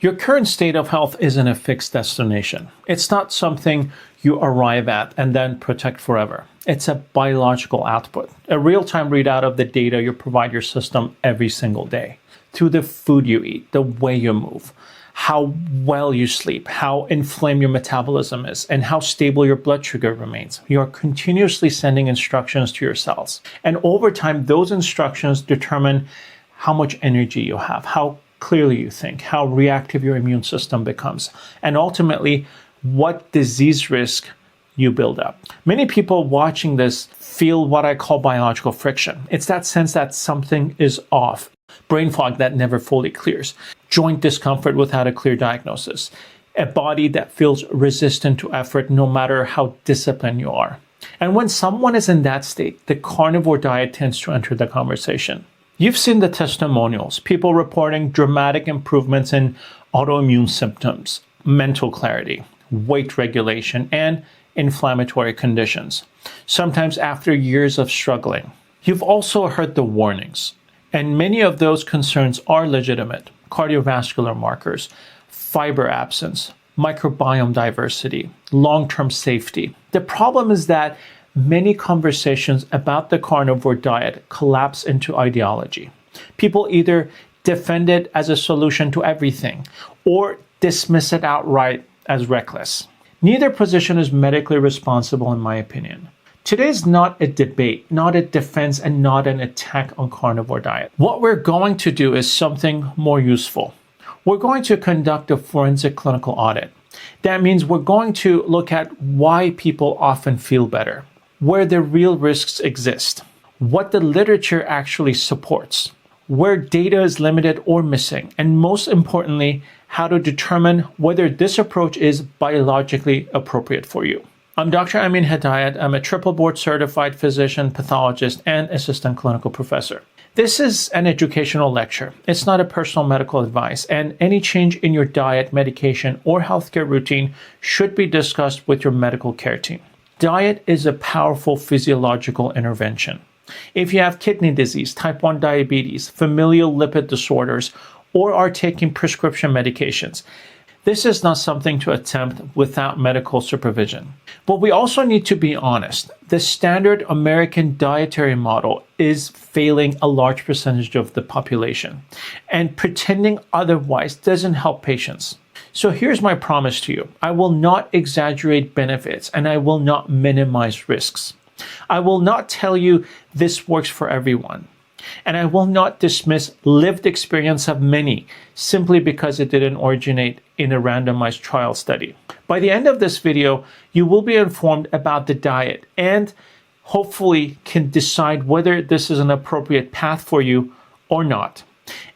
Your current state of health isn't a fixed destination. It's not something you arrive at and then protect forever. It's a biological output, a real-time readout of the data you provide your system every single day. Through the food you eat, the way you move, how well you sleep, how inflamed your metabolism is, and how stable your blood sugar remains. You are continuously sending instructions to your cells. And over time, those instructions determine how much energy you have, how clearly you think, how reactive your immune system becomes, and ultimately what disease risk you build up. Many people watching this feel what I call biological friction. It's that sense that something is off, brain fog that never fully clears, joint discomfort without a clear diagnosis, a body that feels resistant to effort no matter how disciplined you are. And when someone is in that state, the carnivore diet tends to enter the conversation. You've seen the testimonials, people reporting dramatic improvements in autoimmune symptoms, mental clarity, weight regulation, and inflammatory conditions, sometimes after years of struggling. You've also heard the warnings, and many of those concerns are legitimate. Cardiovascular markers, fiber absence, microbiome diversity, long-term safety. The problem is that many conversations about the carnivore diet collapse into ideology. People either defend it as a solution to everything or dismiss it outright as reckless. Neither position is medically responsible, in my opinion. Today is not a debate, not a defense, and not an attack on carnivore diet. What we're going to do is something more useful. We're going to conduct a forensic clinical audit. That means we're going to look at why people often feel better, where the real risks exist, what the literature actually supports, where data is limited or missing, and most importantly, how to determine whether this approach is biologically appropriate for you. I'm Dr. Amin Hedayat. I'm a triple board certified physician, pathologist, and assistant clinical professor. This is an educational lecture. It's not a personal medical advice, and any change in your diet, medication, or healthcare routine should be discussed with your medical care team. Diet is a powerful physiological intervention. If you have kidney disease, type 1 diabetes, familial lipid disorders, or are taking prescription medications, this is not something to attempt without medical supervision. But we also need to be honest. The standard American dietary model is failing a large percentage of the population, and pretending otherwise doesn't help patients. So here's my promise to you. I will not exaggerate benefits, and I will not minimize risks. I will not tell you this works for everyone. And I will not dismiss lived experience of many simply because it didn't originate in a randomized trial study. By the end of this video, you will be informed about the diet and hopefully can decide whether this is an appropriate path for you or not.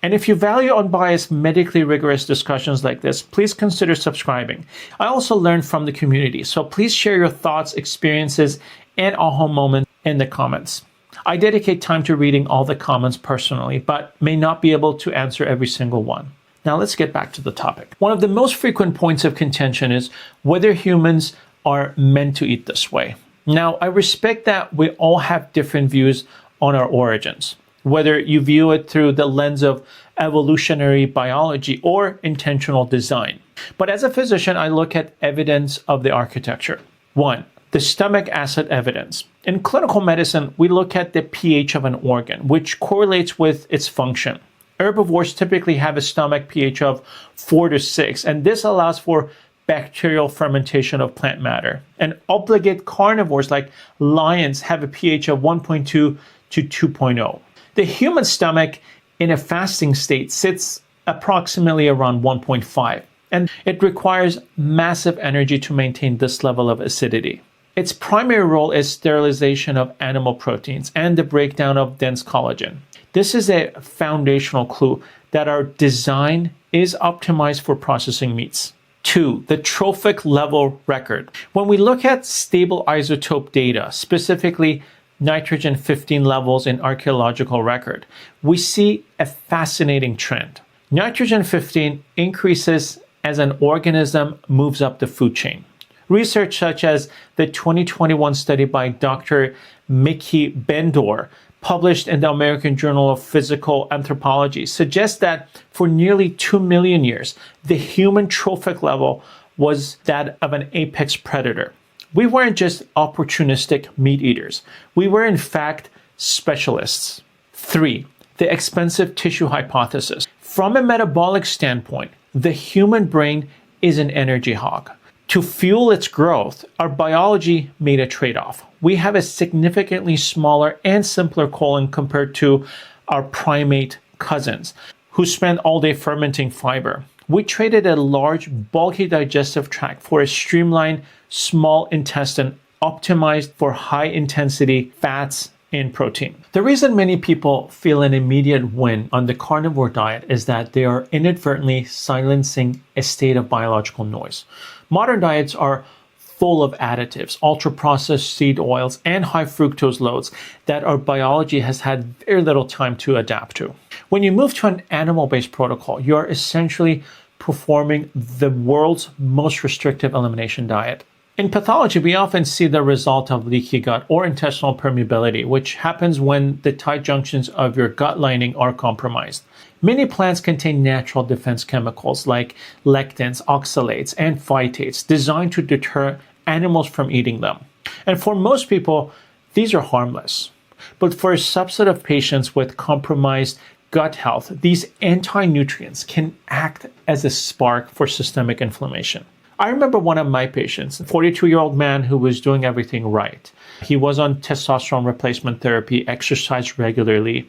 And if you value unbiased, medically rigorous discussions like this, please consider subscribing. I also learn from the community, so please share your thoughts, experiences, and aha moments in the comments. I dedicate time to reading all the comments personally, but may not be able to answer every single one. Now let's get back to the topic. One of the most frequent points of contention is whether humans are meant to eat this way. Now, I respect that we all have different views on our origins, whether you view it through the lens of evolutionary biology or intentional design. But as a physician, I look at evidence of the architecture. 1. The stomach acid evidence. In clinical medicine, we look at the pH of an organ, which correlates with its function. Herbivores typically have a stomach pH of 4 to 6, and this allows for bacterial fermentation of plant matter. And obligate carnivores like lions have a pH of 1.2 to 2.0. The human stomach in a fasting state sits approximately around 1.5, and it requires massive energy to maintain this level of acidity. Its primary role is sterilization of animal proteins and the breakdown of dense collagen. This is a foundational clue that our design is optimized for processing meats. 2. The trophic level record. When we look at stable isotope data, specifically nitrogen-15 levels in archaeological record, we see a fascinating trend. Nitrogen-15 increases as an organism moves up the food chain. Research such as the 2021 study by Dr. Mickey Bendor published in the American Journal of Physical Anthropology, suggests that for nearly 2 million years, the human trophic level was that of an apex predator. We weren't just opportunistic meat eaters. We were, in fact, specialists. 3. The expensive tissue hypothesis. From a metabolic standpoint, the human brain is an energy hog. To fuel its growth, our biology made a trade-off. We have a significantly smaller and simpler colon compared to our primate cousins, who spend all day fermenting fiber. We traded a large, bulky digestive tract for a streamlined, small intestine optimized for high-intensity fats and protein. The reason many people feel an immediate win on the carnivore diet is that they are inadvertently silencing a state of biological noise. Modern diets are full of additives, ultra-processed seed oils, and high fructose loads that our biology has had very little time to adapt to. When you move to an animal-based protocol, you are essentially performing the world's most restrictive elimination diet. In pathology, we often see the result of leaky gut or intestinal permeability, which happens when the tight junctions of your gut lining are compromised. Many plants contain natural defense chemicals like lectins, oxalates, and phytates designed to deter animals from eating them. And for most people, these are harmless. But for a subset of patients with compromised gut health, these anti-nutrients can act as a spark for systemic inflammation. I remember one of my patients, a 42-year-old man who was doing everything right. He was on testosterone replacement therapy, exercised regularly,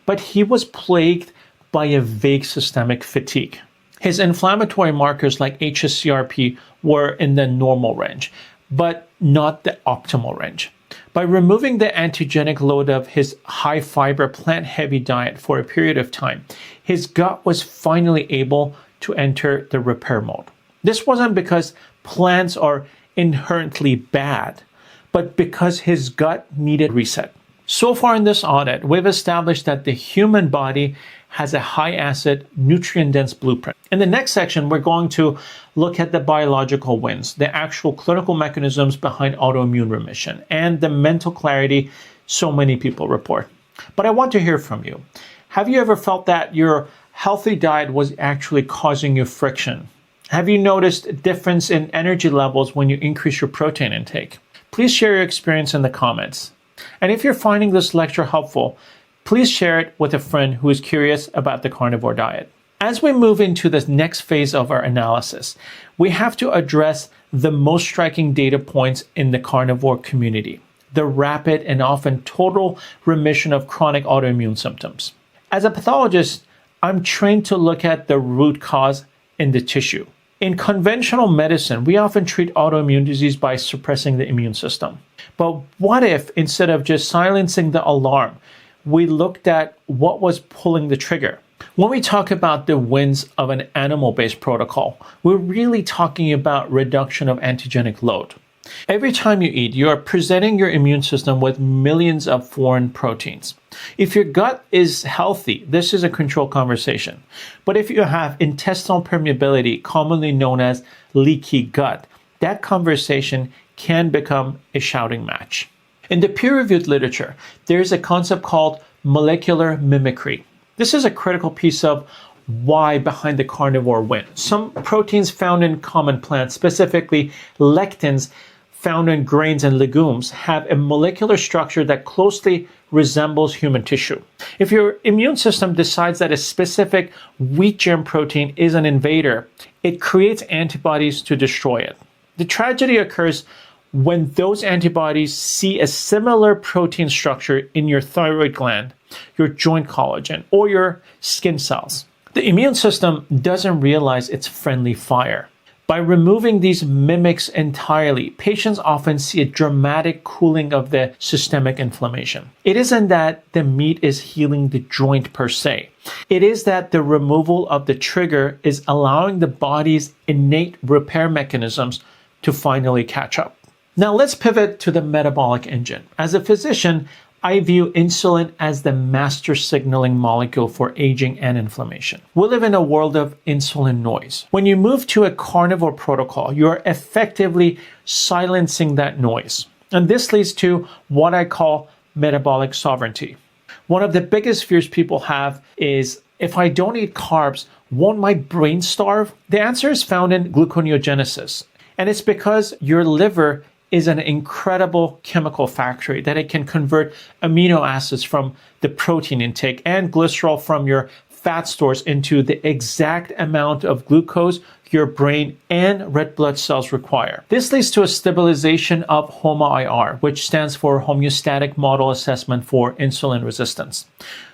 but he was plagued by a vague systemic fatigue. His inflammatory markers like hs-CRP were in the normal range, but not the optimal range. By removing the antigenic load of his high-fiber, plant-heavy diet for a period of time, his gut was finally able to enter the repair mode. This wasn't because plants are inherently bad, but because his gut needed reset. So far in this audit, we've established that the human body has a high-acid, nutrient-dense blueprint. In the next section, we're going to look at the biological wins, the actual clinical mechanisms behind autoimmune remission, and the mental clarity so many people report. But I want to hear from you. Have you ever felt that your healthy diet was actually causing you friction? Have you noticed a difference in energy levels when you increase your protein intake? Please share your experience in the comments. And if you're finding this lecture helpful, please share it with a friend who is curious about the carnivore diet. As we move into the next phase of our analysis, we have to address the most striking data points in the carnivore community, the rapid and often total remission of chronic autoimmune symptoms. As a pathologist, I'm trained to look at the root cause in the tissue. In conventional medicine, we often treat autoimmune disease by suppressing the immune system. But what if, instead of just silencing the alarm, we looked at what was pulling the trigger? When we talk about the wins of an animal-based protocol, we're really talking about reduction of antigenic load. Every time you eat, you are presenting your immune system with millions of foreign proteins. If your gut is healthy, this is a controlled conversation. But if you have intestinal permeability, commonly known as leaky gut, that conversation can become a shouting match. In the peer-reviewed literature, there is a concept called molecular mimicry. This is a critical piece of why behind the carnivore win. Some proteins found in common plants, specifically lectins found in grains and legumes, have a molecular structure that closely resembles human tissue. If your immune system decides that a specific wheat germ protein is an invader, it creates antibodies to destroy it. The tragedy occurs when those antibodies see a similar protein structure in your thyroid gland, your joint collagen, or your skin cells. The immune system doesn't realize it's friendly fire. By removing these mimics entirely, patients often see a dramatic cooling of the systemic inflammation. It isn't that the meat is healing the joint per se. It is that the removal of the trigger is allowing the body's innate repair mechanisms to finally catch up. Now let's pivot to the metabolic engine. As a physician, I view insulin as the master signaling molecule for aging and inflammation. We live in a world of insulin noise. When you move to a carnivore protocol, you are effectively silencing that noise. And this leads to what I call metabolic sovereignty. One of the biggest fears people have is, if I don't eat carbs, won't my brain starve? The answer is found in gluconeogenesis. And it's because your liver is an incredible chemical factory that it can convert amino acids from the protein intake and glycerol from your fat stores into the exact amount of glucose your brain and red blood cells require. This leads to a stabilization of HOMA-IR, which stands for Homeostatic Model Assessment for Insulin Resistance.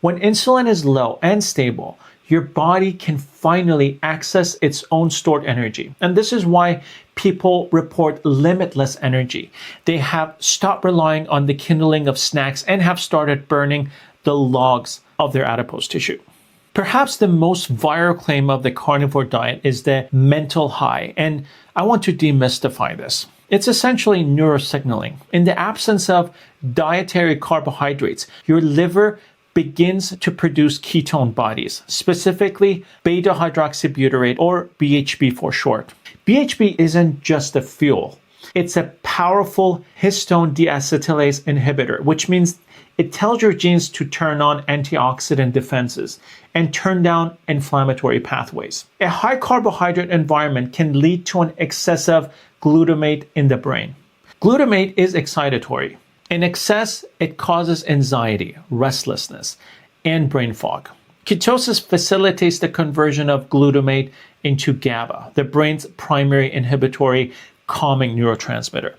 When insulin is low and stable, your body can finally access its own stored energy. And this is why people report limitless energy. They have stopped relying on the kindling of snacks and have started burning the logs of their adipose tissue. Perhaps the most viral claim of the carnivore diet is the mental high, and I want to demystify this. It's essentially neurosignaling. In the absence of dietary carbohydrates, your liver begins to produce ketone bodies, specifically beta-hydroxybutyrate, or BHB for short. BHB isn't just a fuel. It's a powerful histone deacetylase inhibitor, which means it tells your genes to turn on antioxidant defenses and turn down inflammatory pathways. A high carbohydrate environment can lead to an excessive glutamate in the brain. Glutamate is excitatory. In excess, it causes anxiety, restlessness, and brain fog. Ketosis facilitates the conversion of glutamate into GABA, the brain's primary inhibitory calming neurotransmitter.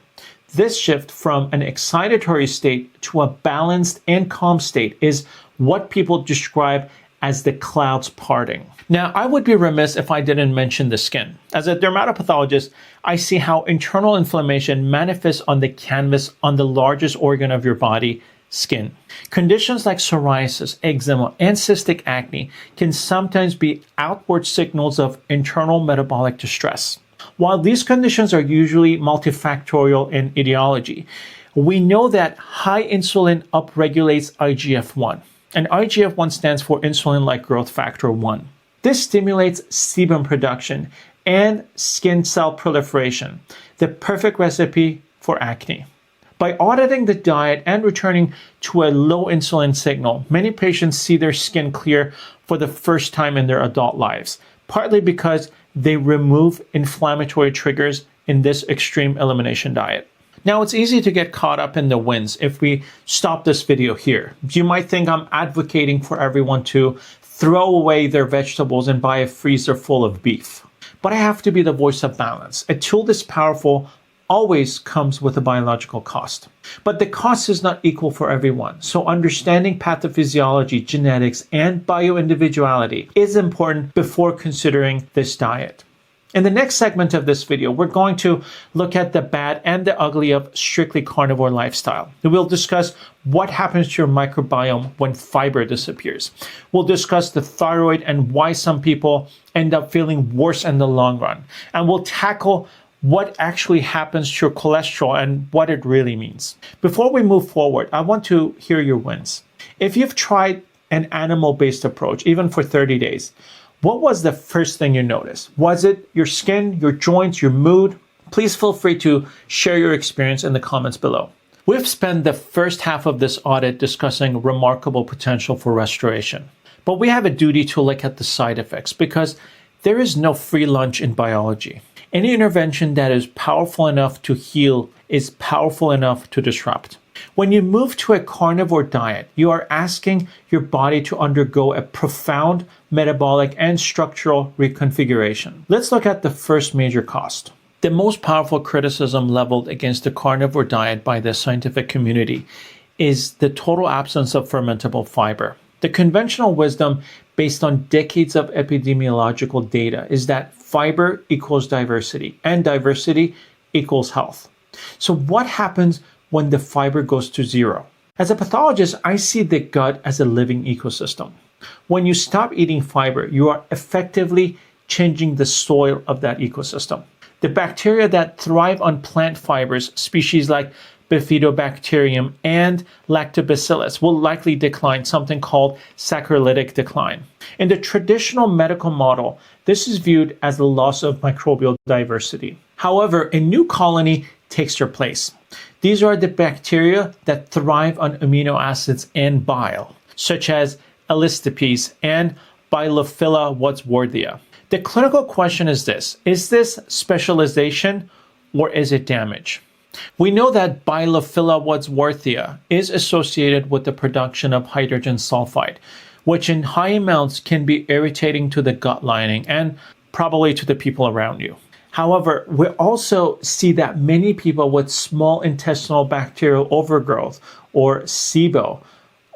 This shift from an excitatory state to a balanced and calm state is what people describe as the clouds parting. Now, I would be remiss if I didn't mention the skin. As a dermatopathologist, I see how internal inflammation manifests on the canvas on the largest organ of your body, skin. Conditions like psoriasis, eczema, and cystic acne can sometimes be outward signals of internal metabolic distress. While these conditions are usually multifactorial in etiology, we know that high insulin upregulates IGF-1, and IGF-1 stands for insulin-like growth factor 1. This stimulates sebum production and skin cell proliferation, the perfect recipe for acne. By auditing the diet and returning to a low insulin signal, many patients see their skin clear for the first time in their adult lives, partly because they remove inflammatory triggers in this extreme elimination diet. Now, it's easy to get caught up in the wins if we stop this video here. You might think I'm advocating for everyone to throw away their vegetables and buy a freezer full of beef. But I have to be the voice of balance. A tool this powerful always comes with a biological cost. But the cost is not equal for everyone. So understanding pathophysiology, genetics, and bioindividuality is important before considering this diet. In the next segment of this video, we're going to look at the bad and the ugly of strictly carnivore lifestyle. We'll discuss what happens to your microbiome when fiber disappears. We'll discuss the thyroid and why some people end up feeling worse in the long run. And we'll tackle what actually happens to your cholesterol and what it really means. Before we move forward, I want to hear your wins. If you've tried an animal-based approach, even for 30 days, what was the first thing you noticed? Was it your skin, your joints, your mood? Please feel free to share your experience in the comments below. We've spent the first half of this audit discussing remarkable potential for restoration, but we have a duty to look at the side effects because there is no free lunch in biology. Any intervention that is powerful enough to heal is powerful enough to disrupt. When you move to a carnivore diet, you are asking your body to undergo a profound metabolic and structural reconfiguration. Let's look at the first major cost. The most powerful criticism leveled against the carnivore diet by the scientific community is the total absence of fermentable fiber. The conventional wisdom based on decades of epidemiological data is that fiber equals diversity and diversity equals health. So what happens when the fiber goes to zero? As a pathologist, I see the gut as a living ecosystem. When you stop eating fiber, you are effectively changing the soil of that ecosystem. The bacteria that thrive on plant fibers, species like Bifidobacterium and Lactobacillus, will likely decline, something called saccharolytic decline. In the traditional medical model, this is viewed as the loss of microbial diversity. However, a new colony takes their place. These are the bacteria that thrive on amino acids and bile. such as elastipes and Bilophila wadsworthia. The clinical question is this specialization or is it damage? We know that Bilophila wadsworthia is associated with the production of hydrogen sulfide, which in high amounts can be irritating to the gut lining and probably to the people around you. However, we also see that many people with small intestinal bacterial overgrowth or SIBO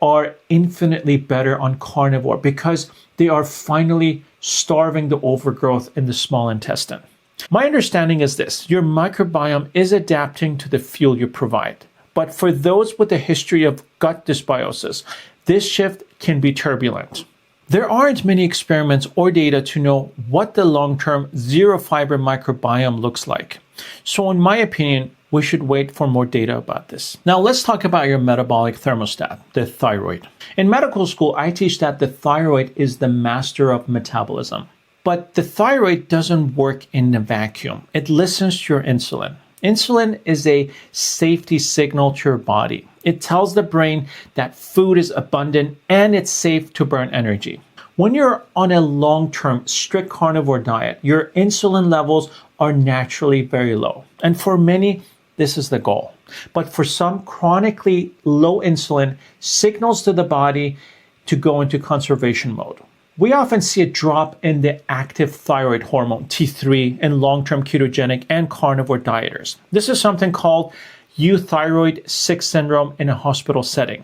are infinitely better on carnivore because they are finally starving the overgrowth in the small intestine. My understanding is this: your microbiome is adapting to the fuel you provide. But for those with a history of gut dysbiosis, this shift can be turbulent. There aren't many experiments or data to know what the long-term zero-fiber microbiome looks like. So in my opinion, we should wait for more data about this. Now let's talk about your metabolic thermostat, the thyroid. In medical school, I teach that the thyroid is the master of metabolism. But the thyroid doesn't work in a vacuum. It listens to your insulin. Insulin is a safety signal to your body. It tells the brain that food is abundant and it's safe to burn energy. When you're on a long-term strict carnivore diet, your insulin levels are naturally very low. And for many, this is the goal. But for some, chronically low insulin signals to the body to go into conservation mode. We often see a drop in the active thyroid hormone, T3, in long-term ketogenic and carnivore dieters. This is something called euthyroid sick syndrome in a hospital setting.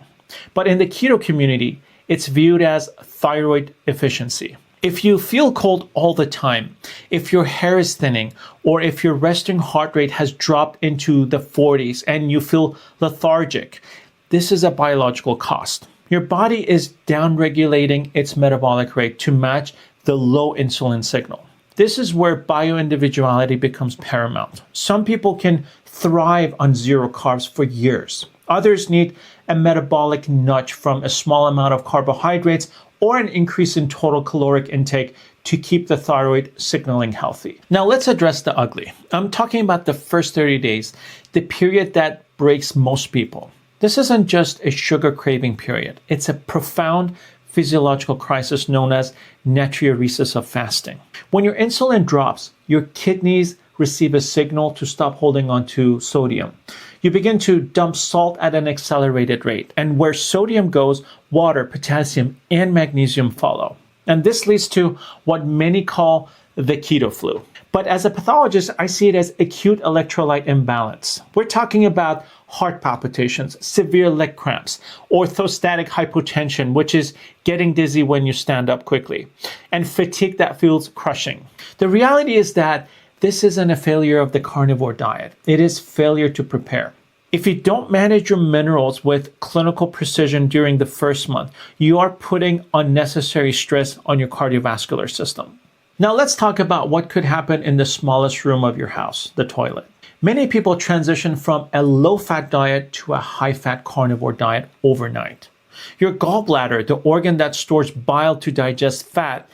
But in the keto community, it's viewed as thyroid efficiency. If you feel cold all the time, if your hair is thinning, or if your resting heart rate has dropped into the 40s and you feel lethargic, this is a biological cost. Your body is downregulating its metabolic rate to match the low insulin signal. This is where bioindividuality becomes paramount. Some people can thrive on zero carbs for years. Others need a metabolic nudge from a small amount of carbohydrates or an increase in total caloric intake to keep the thyroid signaling healthy. Now let's address the ugly. I'm talking about the first 30 days, the period that breaks most people. This isn't just a sugar craving period. It's a profound physiological crisis known as natriuresis of fasting. When your insulin drops, your kidneys receive a signal to stop holding on to sodium. You begin to dump salt at an accelerated rate, and where sodium goes, water, potassium, and magnesium follow. And this leads to what many call the keto flu. But as a pathologist, I see it as acute electrolyte imbalance. We're talking about heart palpitations, severe leg cramps, orthostatic hypotension, which is getting dizzy when you stand up quickly, and fatigue that feels crushing. The reality is that this isn't a failure of the carnivore diet. It is failure to prepare. If you don't manage your minerals with clinical precision during the first month, you are putting unnecessary stress on your cardiovascular system. Now let's talk about what could happen in the smallest room of your house, the toilet. Many people transition from a low-fat diet to a high-fat carnivore diet overnight. Your gallbladder, the organ that stores bile to digest fat,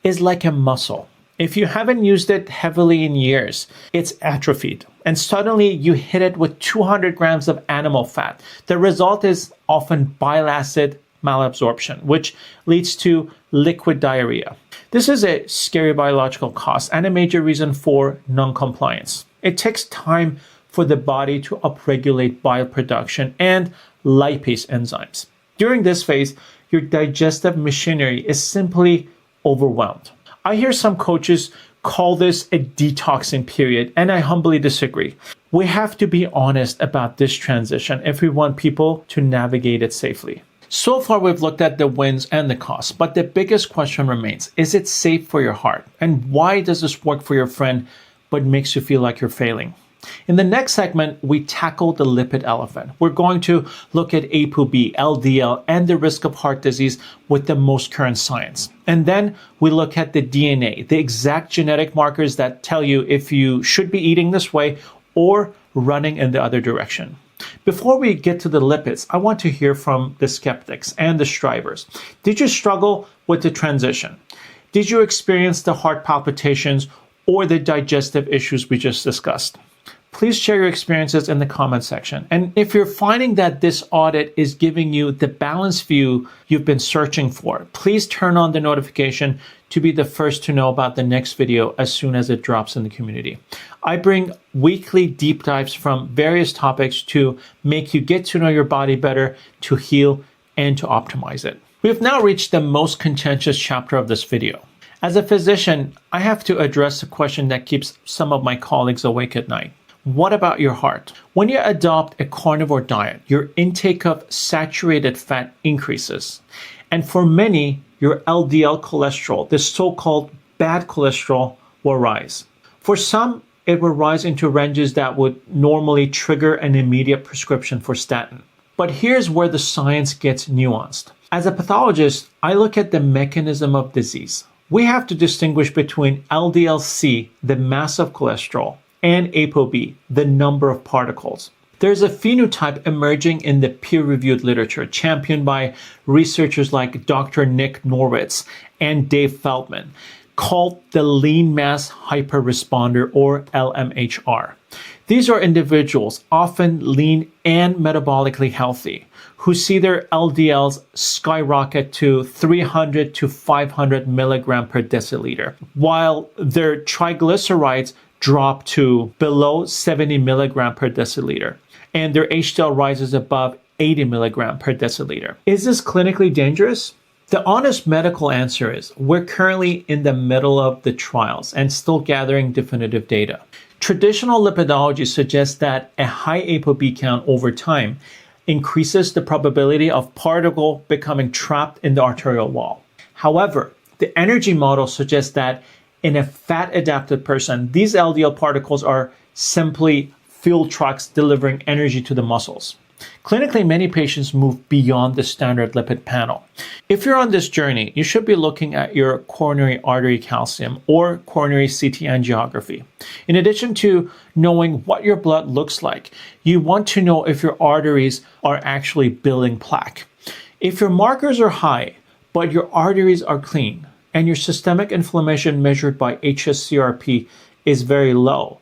is like a muscle. If you haven't used it heavily in years, it's atrophied. And suddenly you hit it with 200 grams of animal fat. The result is often bile acid malabsorption, which leads to liquid diarrhea. This is a scary biological cost and a major reason for non-compliance. It takes time for the body to upregulate bile production and lipase enzymes. During this phase, your digestive machinery is simply overwhelmed. I hear some coaches call this a detoxing period, and I humbly disagree. We have to be honest about this transition if we want people to navigate it safely. So far, we've looked at the wins and the costs, but the biggest question remains, is it safe for your heart? And why does this work for your friend, but makes you feel like you're failing? In the next segment, we tackle the lipid elephant. We're going to look at ApoB, LDL, and the risk of heart disease with the most current science. And then we look at the DNA, the exact genetic markers that tell you if you should be eating this way or running in the other direction. Before we get to the lipids, I want to hear from the skeptics and the strivers. Did you struggle with the transition? Did you experience the heart palpitations or the digestive issues we just discussed? please share your experiences in the comment section. And if you're finding that this audit is giving you the balanced view you've been searching for, please turn on the notification to be the first to know about the next video as soon as it drops in the community. I bring weekly deep dives from various topics to make you get to know your body better, to heal, and to optimize it. We have now reached the most contentious chapter of this video. As a physician, I have to address a question that keeps some of my colleagues awake at night. What about your heart? When you adopt a carnivore diet, your intake of saturated fat increases. And for many, your LDL cholesterol, the so-called bad cholesterol, will rise. For some, it will rise into ranges that would normally trigger an immediate prescription for statin. But here's where the science gets nuanced. As a pathologist, I look at the mechanism of disease. We have to distinguish between LDL-C, the mass of cholesterol, and ApoB, the number of particles. There's a phenotype emerging in the peer-reviewed literature championed by researchers like Dr. Nick Norwitz and Dave Feldman, called the lean mass hyperresponder, or LMHR. These are individuals, often lean and metabolically healthy, who see their LDLs skyrocket to 300 to 500 milligram per deciliter, while their triglycerides drop to below 70 milligram per deciliter, and their HDL rises above 80 milligram per deciliter. Is this clinically dangerous? The honest medical answer is we're currently in the middle of the trials and still gathering definitive data. Traditional lipidology suggests that a high ApoB count over time increases the probability of particle becoming trapped in the arterial wall. However, the energy model suggests that in a fat-adapted person, these LDL particles are simply fuel trucks delivering energy to the muscles. Clinically, many patients move beyond the standard lipid panel. If you're on this journey, you should be looking at your coronary artery calcium or coronary CT angiography. In addition to knowing what your blood looks like, you want to know if your arteries are actually building plaque. If your markers are high, but your arteries are clean, and your systemic inflammation measured by hs-CRP is very low,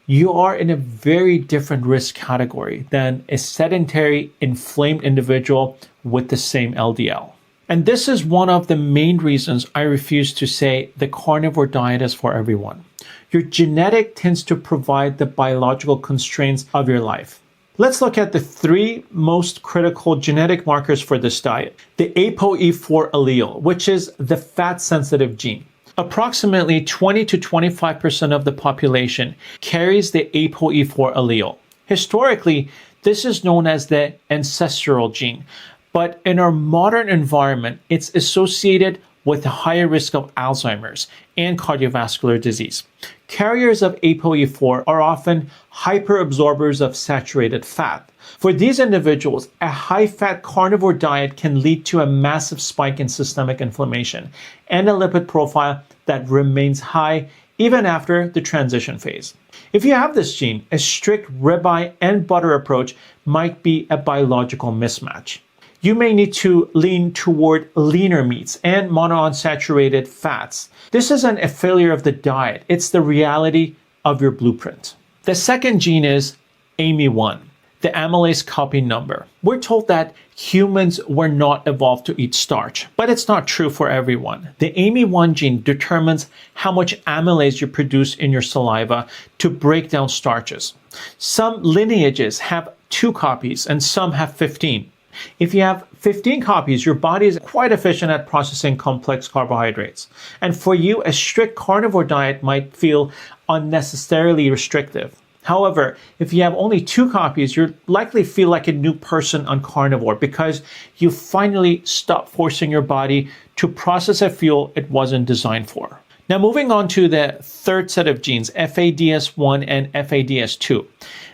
you are in a very different risk category than a sedentary, inflamed individual with the same LDL. And this is one of the main reasons I refuse to say the carnivore diet is for everyone. Your genetic tends to provide the biological constraints of your life. Let's look at the three most critical genetic markers for this diet. The ApoE4 allele, which is the fat-sensitive gene. Approximately 20 to 25% of the population carries the ApoE4 allele. Historically, this is known as the ancestral gene, but in our modern environment, it's associated with a higher risk of Alzheimer's and cardiovascular disease. Carriers of ApoE4 are often hyperabsorbers of saturated fat. For these individuals, a high-fat carnivore diet can lead to a massive spike in systemic inflammation and a lipid profile that remains high even after the transition phase. If you have this gene, a strict ribeye and butter approach might be a biological mismatch. You may need to lean toward leaner meats and monounsaturated fats. This isn't a failure of the diet, it's the reality of your blueprint. The second gene is AMY1, the amylase copy number. We're told that humans were not evolved to eat starch, but it's not true for everyone. The AMY1 gene determines how much amylase you produce in your saliva to break down starches. Some lineages have 2 copies and some have 15. If you have 15 copies, your body is quite efficient at processing complex carbohydrates. And for you, a strict carnivore diet might feel unnecessarily restrictive. However, if you have only 2 copies, you'll likely feel like a new person on carnivore because you finally stop forcing your body to process a fuel it wasn't designed for. Now moving on to the third set of genes, FADS1 and FADS2,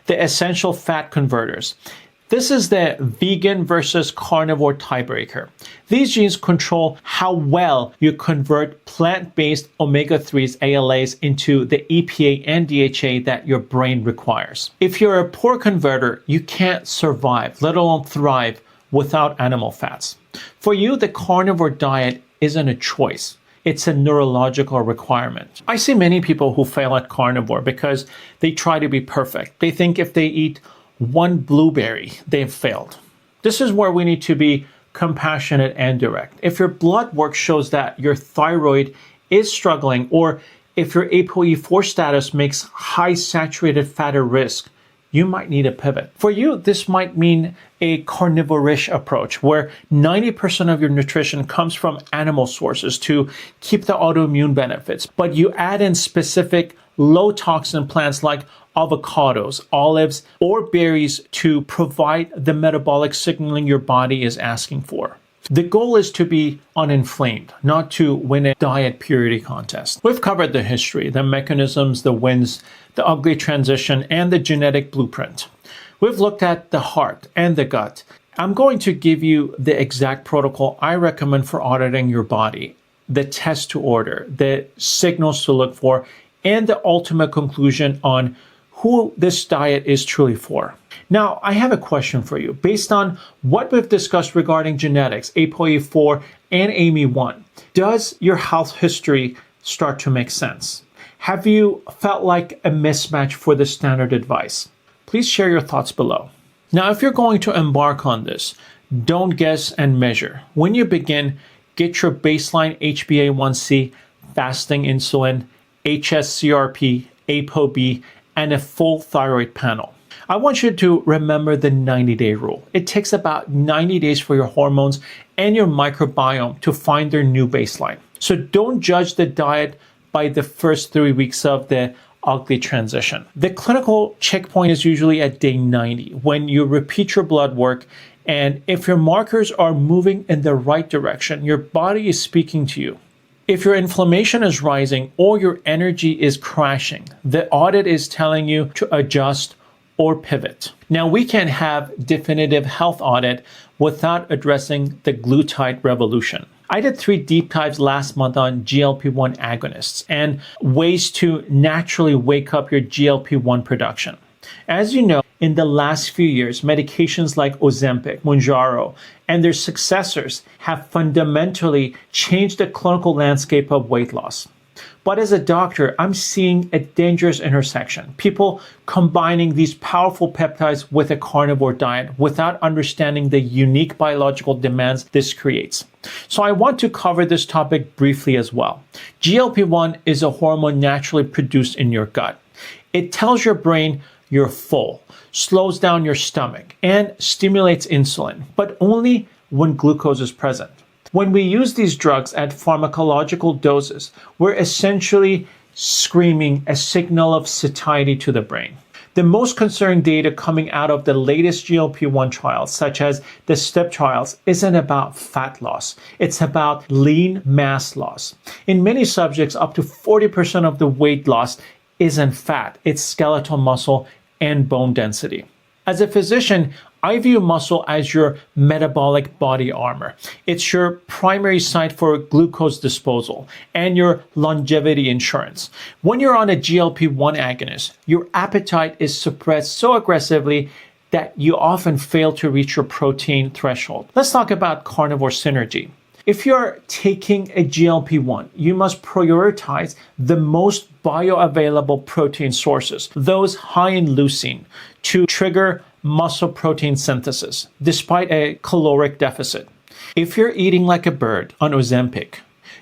the essential fat converters. This is the vegan versus carnivore tiebreaker. These genes control how well you convert plant-based omega-3s, ALAs, into the EPA and DHA that your brain requires. If you're a poor converter, you can't survive, let alone thrive, without animal fats. For you, the carnivore diet isn't a choice. It's a neurological requirement. I see many people who fail at carnivore because they try to be perfect. They think if they eat one blueberry, they've failed. This is where we need to be compassionate and direct. If your blood work shows that your thyroid is struggling, or if your ApoE4 status makes high saturated fat a risk, you might need a pivot. For you, this might mean a carnivore-ish approach where 90% of your nutrition comes from animal sources to keep the autoimmune benefits, but you add in specific low toxin plants like avocados, olives, or berries to provide the metabolic signaling your body is asking for. The goal is to be uninflamed, not to win a diet purity contest. We've covered the history, the mechanisms, the wins, the ugly transition, and the genetic blueprint. We've looked at the heart and the gut. I'm going to give you the exact protocol I recommend for auditing your body, the test to order, the signals to look for, and the ultimate conclusion on who this diet is truly for. Now, I have a question for you. Based on what we've discussed regarding genetics, ApoE4 and AME1, does your health history start to make sense? Have you felt like a mismatch for the standard advice? Please share your thoughts below. Now, if you're going to embark on this, don't guess and measure. When you begin, get your baseline HbA1c, fasting insulin, hs-CRP, ApoB, and a full thyroid panel. I want you to remember the 90-day rule. It takes about 90 days for your hormones and your microbiome to find their new baseline. So don't judge the diet by the first 3 weeks of the ugly transition. The clinical checkpoint is usually at day 90 when you repeat your blood work, and if your markers are moving in the right direction, your body is speaking to you. If your inflammation is rising or your energy is crashing, the audit is telling you to adjust or pivot. Now, we can have definitive health audit without addressing the glutide revolution. I did 3 deep dives last month on GLP-1 agonists and ways to naturally wake up your GLP-1 production. As you know, in the last few years, medications like Ozempic, Mounjaro, and their successors have fundamentally changed the clinical landscape of weight loss. But as a doctor, I'm seeing a dangerous intersection. People combining these powerful peptides with a carnivore diet without understanding the unique biological demands this creates. So I want to cover this topic briefly as well. GLP-1 is a hormone naturally produced in your gut. It tells your brain you're full, slows down your stomach, and stimulates insulin, but only when glucose is present. When we use these drugs at pharmacological doses, we're essentially screaming a signal of satiety to the brain. The most concerning data coming out of the latest GLP-1 trials, such as the STEP trials, isn't about fat loss. It's about lean mass loss. In many subjects, up to 40% of the weight loss isn't fat, it's skeletal muscle and bone density. As a physician, I view muscle as your metabolic body armor. It's your primary site for glucose disposal and your longevity insurance. When you're on a GLP-1 agonist, your appetite is suppressed so aggressively that you often fail to reach your protein threshold. Let's talk about carnivore synergy. If you're taking a GLP-1, you must prioritize the most bioavailable protein sources, those high in leucine, to trigger muscle protein synthesis, despite a caloric deficit. If you're eating like a bird on Ozempic,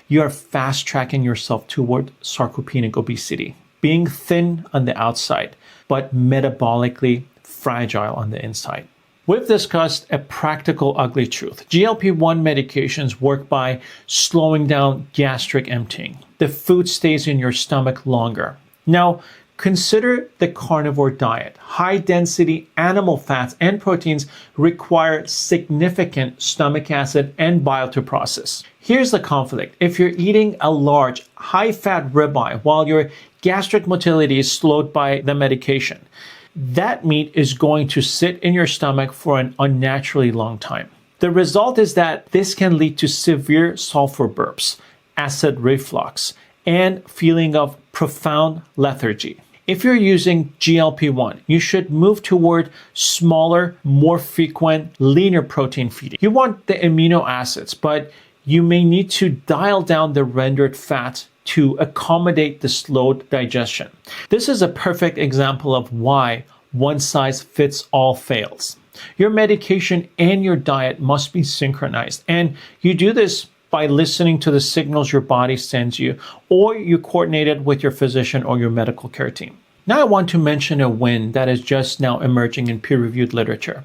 you are fast-tracking yourself toward sarcopenic obesity, being thin on the outside, but metabolically fragile on the inside. We've discussed a practical ugly truth. GLP-1 medications work by slowing down gastric emptying. The food stays in your stomach longer. Now, consider the carnivore diet. High-density animal fats and proteins require significant stomach acid and bile to process. Here's the conflict. If you're eating a large, high-fat ribeye while your gastric motility is slowed by the medication, that meat is going to sit in your stomach for an unnaturally long time. The result is that this can lead to severe sulfur burps, acid reflux, and feeling of profound lethargy. If you're using GLP-1, you should move toward smaller, more frequent, leaner protein feeding. You want the amino acids, but you may need to dial down the rendered fat to accommodate the slowed digestion. This is a perfect example of why one size fits all fails. Your medication and your diet must be synchronized, and you do this by listening to the signals your body sends you, or you coordinate it with your physician or your medical care team. Now I want to mention a win that is just now emerging in peer-reviewed literature.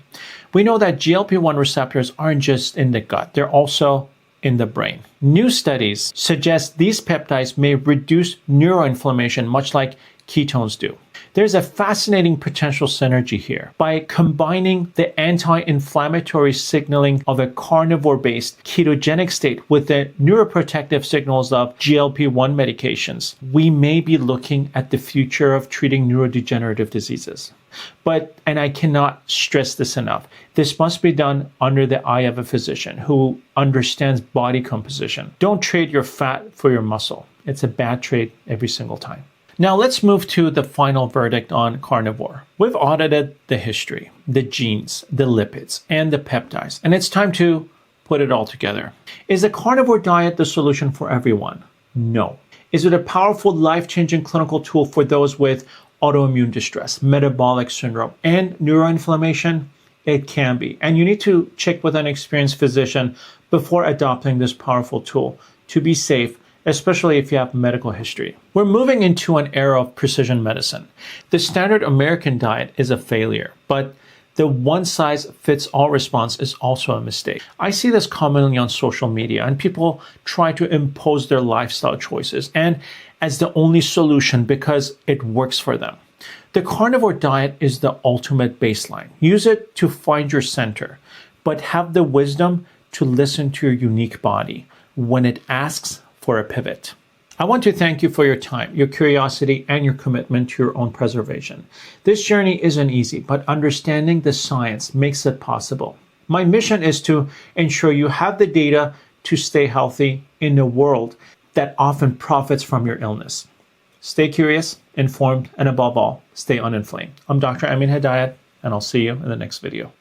We know that GLP-1 receptors aren't just in the gut, they're also in the brain. New studies suggest these peptides may reduce neuroinflammation, much like ketones do. There's a fascinating potential synergy here. By combining the anti-inflammatory signaling of a carnivore-based ketogenic state with the neuroprotective signals of GLP-1 medications, we may be looking at the future of treating neurodegenerative diseases. And I cannot stress this enough, this must be done under the eye of a physician who understands body composition. Don't trade your fat for your muscle. It's a bad trade every single time. Now let's move to the final verdict on carnivore. We've audited the history, the genes, the lipids, and the peptides, and it's time to put it all together. Is a carnivore diet the solution for everyone? No. Is it a powerful, life-changing clinical tool for those with autoimmune distress, metabolic syndrome, and neuroinflammation? It can be, and you need to check with an experienced physician before adopting this powerful tool to be safe, especially if you have medical history. We're moving into an era of precision medicine. The standard American diet is a failure, but the one-size-fits-all response is also a mistake. I see this commonly on social media, and people try to impose their lifestyle choices and as the only solution because it works for them. The carnivore diet is the ultimate baseline. Use it to find your center, but have the wisdom to listen to your unique body when it asks for a pivot. I want to thank you for your time, your curiosity, and your commitment to your own preservation. This journey isn't easy, but understanding the science makes it possible. My mission is to ensure you have the data to stay healthy in a world that often profits from your illness. Stay curious, informed, and above all, stay uninflamed. I'm Dr. Amin Hedayat, and I'll see you in the next video.